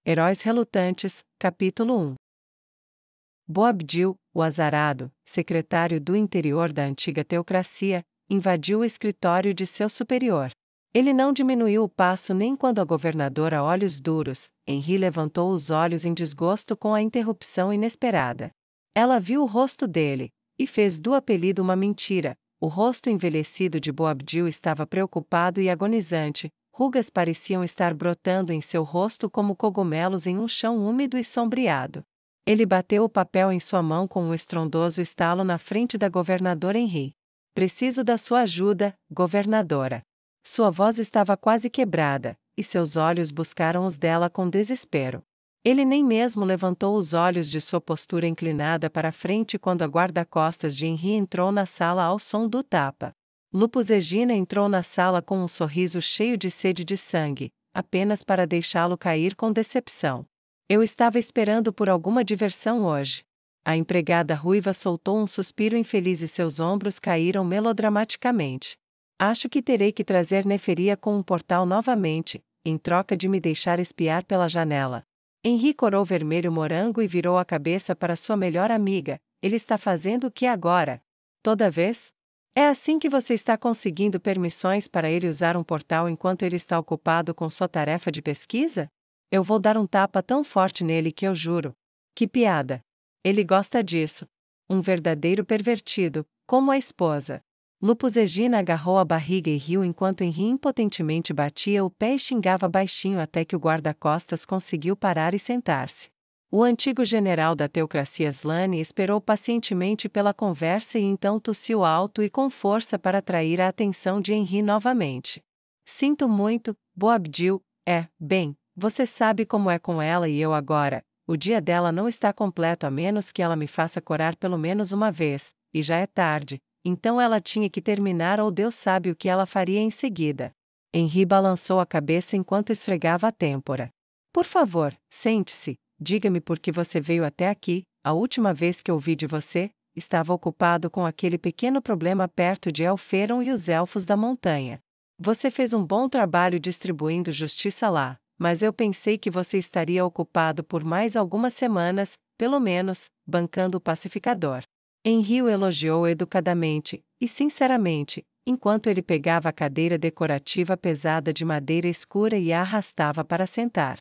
Heróis Relutantes, capítulo 1. Boabdil, o azarado, secretário do interior da antiga teocracia, invadiu o escritório de seu superior. Ele não diminuiu o passo nem quando a governadora olhos duros, Henri levantou os olhos em desgosto com a interrupção inesperada. Ela viu o rosto dele, e fez do apelido uma mentira. O rosto envelhecido de Boabdil estava preocupado e agonizante. Rugas pareciam estar brotando em seu rosto como cogumelos em um chão úmido e sombreado. Ele bateu o papel em sua mão com um estrondoso estalo na frente da governadora Henri. Preciso da sua ajuda, governadora. Sua voz estava quase quebrada, e seus olhos buscaram os dela com desespero. Ele nem mesmo levantou os olhos de sua postura inclinada para a frente quando a guarda-costas de Henri entrou na sala ao som do tapa. Lupus Egina entrou na sala com um sorriso cheio de sede de sangue, apenas para deixá-lo cair com decepção. Eu estava esperando por alguma diversão hoje. A empregada ruiva soltou um suspiro infeliz e seus ombros caíram melodramaticamente. Acho que terei que trazer Neferia com um portal novamente, em troca de me deixar espiar pela janela. Henri corou vermelho morango e virou a cabeça para sua melhor amiga. Ele está fazendo o que agora? Toda vez? É assim que você está conseguindo permissões para ele usar um portal enquanto ele está ocupado com sua tarefa de pesquisa? Eu vou dar um tapa tão forte nele que eu juro. Que piada! Ele gosta disso. Um verdadeiro pervertido, como a esposa. Lupus Egina agarrou a barriga e riu enquanto Henri impotentemente batia o pé e xingava baixinho até que o guarda-costas conseguiu parar e sentar-se. O antigo general da teocracia Slane esperou pacientemente pela conversa e então tossiu alto e com força para atrair a atenção de Henri novamente. Sinto muito, Boabdil, bem, você sabe como é com ela e eu agora. O dia dela não está completo a menos que ela me faça corar pelo menos uma vez, e já é tarde, então ela tinha que terminar ou Deus sabe o que ela faria em seguida. Henri balançou a cabeça enquanto esfregava a têmpora. Por favor, sente-se. Diga-me por que você veio até aqui. A última vez que ouvi de você, estava ocupado com aquele pequeno problema perto de Elferon e os Elfos da Montanha. Você fez um bom trabalho distribuindo justiça lá, mas eu pensei que você estaria ocupado por mais algumas semanas, pelo menos, bancando o pacificador. Henri o elogiou educadamente, e sinceramente, enquanto ele pegava a cadeira decorativa pesada de madeira escura e a arrastava para sentar.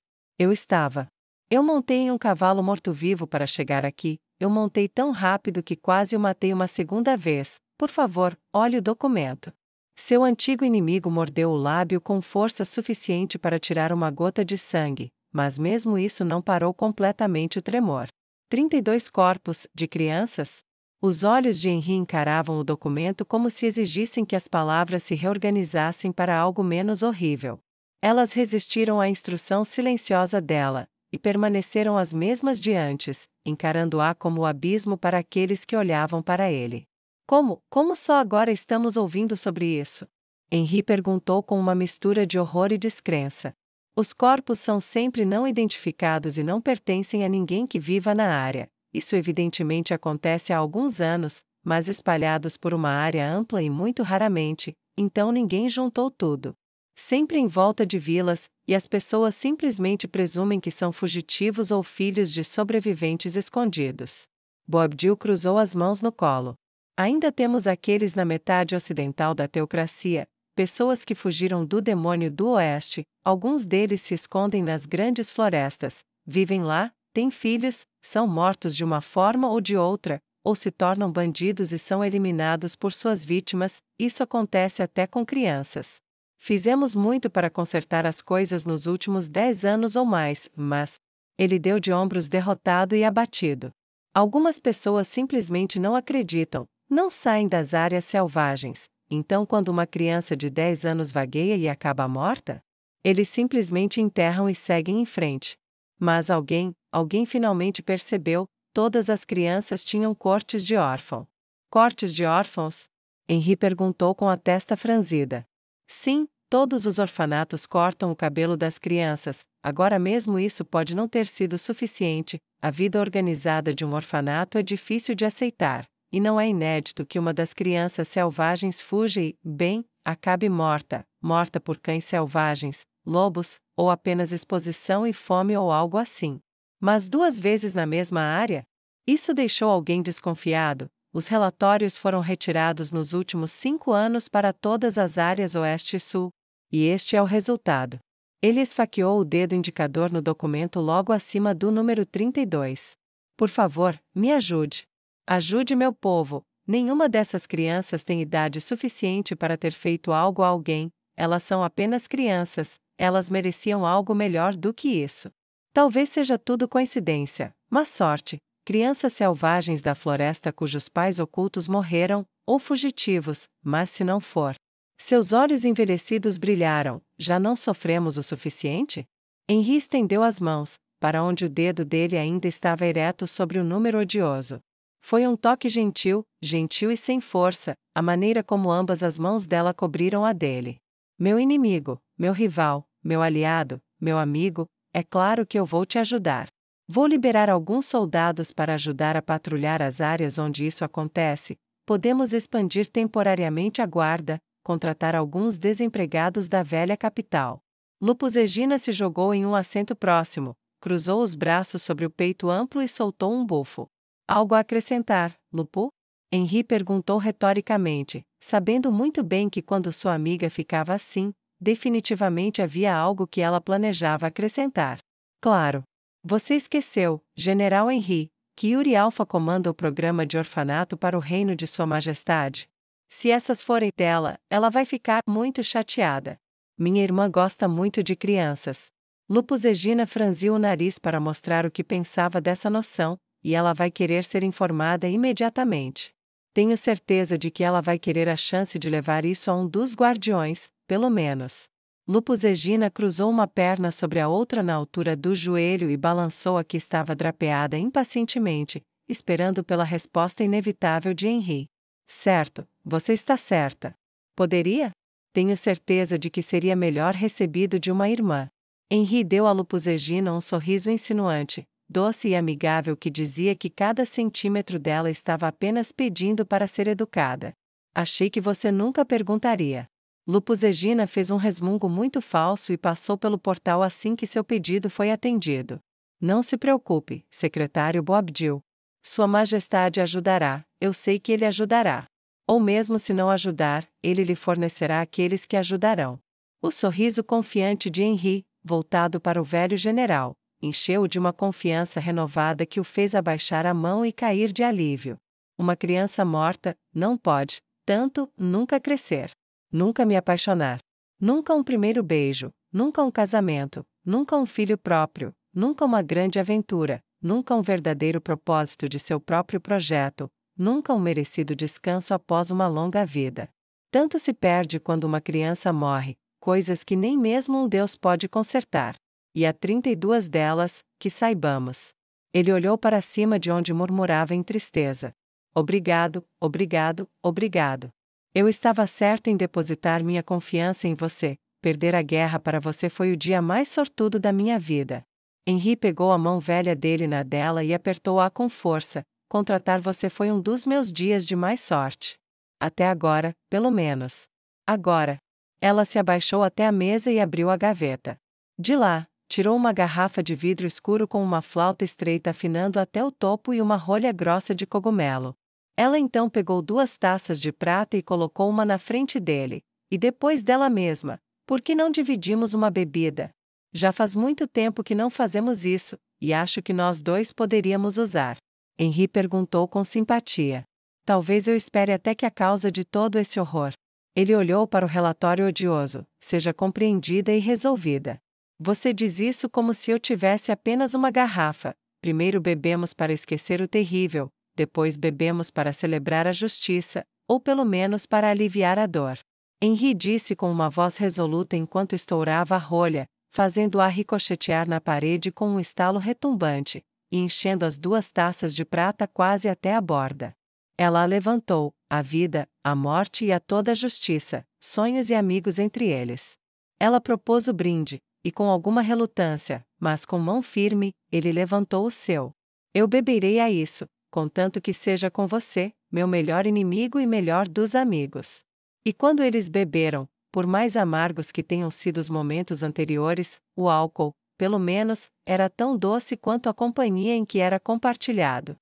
Eu montei em um cavalo morto-vivo para chegar aqui. Eu montei tão rápido que quase o matei uma segunda vez. Por favor, olhe o documento. Seu antigo inimigo mordeu o lábio com força suficiente para tirar uma gota de sangue, mas mesmo isso não parou completamente o tremor. 32 corpos, de crianças? Os olhos de Henri encaravam o documento como se exigissem que as palavras se reorganizassem para algo menos horrível. Elas resistiram à instrução silenciosa dela, e permaneceram as mesmas de antes, encarando-a como o abismo para aqueles que olhavam para ele. Como só agora estamos ouvindo sobre isso? Henri perguntou com uma mistura de horror e descrença. Os corpos são sempre não identificados e não pertencem a ninguém que viva na área. Isso evidentemente acontece há alguns anos, mas espalhados por uma área ampla e muito raramente, então ninguém juntou tudo. Sempre em volta de vilas, e as pessoas simplesmente presumem que são fugitivos ou filhos de sobreviventes escondidos. Boabdil cruzou as mãos no colo. Ainda temos aqueles na metade ocidental da teocracia, pessoas que fugiram do demônio do oeste, alguns deles se escondem nas grandes florestas, vivem lá, têm filhos, são mortos de uma forma ou de outra, ou se tornam bandidos e são eliminados por suas vítimas. Isso acontece até com crianças. Fizemos muito para consertar as coisas nos últimos 10 anos ou mais, mas... Ele deu de ombros derrotado e abatido. Algumas pessoas simplesmente não acreditam, não saem das áreas selvagens. Então quando uma criança de 10 anos vagueia e acaba morta, eles simplesmente enterram e seguem em frente. Mas alguém finalmente percebeu, todas as crianças tinham cortes de órfão. Cortes de órfãos? Henri perguntou com a testa franzida. Sim, todos os orfanatos cortam o cabelo das crianças. Agora mesmo isso pode não ter sido suficiente. A vida organizada de um orfanato é difícil de aceitar, e não é inédito que uma das crianças selvagens fuja e, acabe morta por cães selvagens. lobos, ou apenas exposição e fome ou algo assim. Mas 2 vezes na mesma área? Isso deixou alguém desconfiado. Os relatórios foram retirados nos últimos 5 anos para todas as áreas Oeste e Sul. E este é o resultado. Ele esfaqueou o dedo indicador no documento logo acima do número 32. Por favor, me ajude. Ajude meu povo. Nenhuma dessas crianças tem idade suficiente para ter feito algo a alguém. Elas são apenas crianças. Elas mereciam algo melhor do que isso. Talvez seja tudo coincidência, mas sorte. Crianças selvagens da floresta cujos pais ocultos morreram, ou fugitivos, mas se não for. Seus olhos envelhecidos brilharam, já não sofremos o suficiente? Henry estendeu as mãos, para onde o dedo dele ainda estava ereto sobre o número odioso. Foi um toque gentil, gentil e sem força, a maneira como ambas as mãos dela cobriram a dele. Meu inimigo, meu rival, meu aliado, meu amigo, é claro que eu vou te ajudar. Vou liberar alguns soldados para ajudar a patrulhar as áreas onde isso acontece. Podemos expandir temporariamente a guarda, contratar alguns desempregados da velha capital. Lupus Egina se jogou em um assento próximo, cruzou os braços sobre o peito amplo e soltou um bufo. Algo a acrescentar, Lupu? Henry perguntou retoricamente, sabendo muito bem que quando sua amiga ficava assim, definitivamente havia algo que ela planejava acrescentar. Claro. Você esqueceu, General Henry, que Yuri Alpha comanda o programa de orfanato para o reino de Sua Majestade. Se essas forem dela, ela vai ficar muito chateada. Minha irmã gosta muito de crianças. Lupus Egina franziu o nariz para mostrar o que pensava dessa noção, e ela vai querer ser informada imediatamente. Tenho certeza de que ela vai querer a chance de levar isso a um dos guardiões, pelo menos. Lupus Egina cruzou uma perna sobre a outra na altura do joelho e balançou a que estava drapeada impacientemente, esperando pela resposta inevitável de Henry. Certo, você está certa. Poderia? Tenho certeza de que seria melhor recebido de uma irmã. Henry deu a Lupus Egina um sorriso insinuante, doce e amigável que dizia que cada centímetro dela estava apenas pedindo para ser educada. Achei que você nunca perguntaria. Lupus Egina fez um resmungo muito falso e passou pelo portal assim que seu pedido foi atendido. Não se preocupe, secretário Boabdil. Sua Majestade ajudará, eu sei que ele ajudará. Ou mesmo se não ajudar, ele lhe fornecerá aqueles que ajudarão. O sorriso confiante de Henry, voltado para o velho general, encheu-o de uma confiança renovada que o fez abaixar a mão e cair de alívio. Uma criança morta não pode, tanto, nunca crescer. Nunca me apaixonar. Nunca um primeiro beijo, nunca um casamento, nunca um filho próprio, nunca uma grande aventura, nunca um verdadeiro propósito de seu próprio projeto, nunca um merecido descanso após uma longa vida. Tanto se perde quando uma criança morre, coisas que nem mesmo um Deus pode consertar. E há 32 delas, que saibamos. Ele olhou para cima de onde murmurava em tristeza. Obrigado, obrigado, obrigado. Eu estava certo em depositar minha confiança em você. Perder a guerra para você foi o dia mais sortudo da minha vida. Henry pegou a mão velha dele na dela e apertou-a com força. Contratar você foi um dos meus dias de mais sorte. Até agora, pelo menos. Agora. Ela se abaixou até a mesa e abriu a gaveta. De lá, tirou uma garrafa de vidro escuro com uma flauta estreita afinando até o topo e uma rolha grossa de cogumelo. Ela então pegou 2 taças de prata e colocou uma na frente dele, e depois dela mesma. Por que não dividimos uma bebida? Já faz muito tempo que não fazemos isso, e acho que nós dois poderíamos usar. Henry perguntou com simpatia. Talvez eu espere até que a causa de todo esse horror. Ele olhou para o relatório odioso, seja compreendida e resolvida. Você diz isso como se eu tivesse apenas uma garrafa. Primeiro bebemos para esquecer o terrível, depois bebemos para celebrar a justiça, ou pelo menos para aliviar a dor. Henry disse com uma voz resoluta enquanto estourava a rolha, fazendo-a ricochetear na parede com um estalo retumbante, e enchendo as 2 taças de prata quase até a borda. Ela a levantou, a vida, a morte e a toda a justiça, sonhos e amigos entre eles. Ela propôs o brinde, e com alguma relutância, mas com mão firme, ele levantou o seu. Eu beberei a isso, contanto que seja com você, meu melhor inimigo e melhor dos amigos. E quando eles beberam, Por mais amargos que tenham sido os momentos anteriores, o álcool, pelo menos, era tão doce quanto a companhia em que era compartilhado.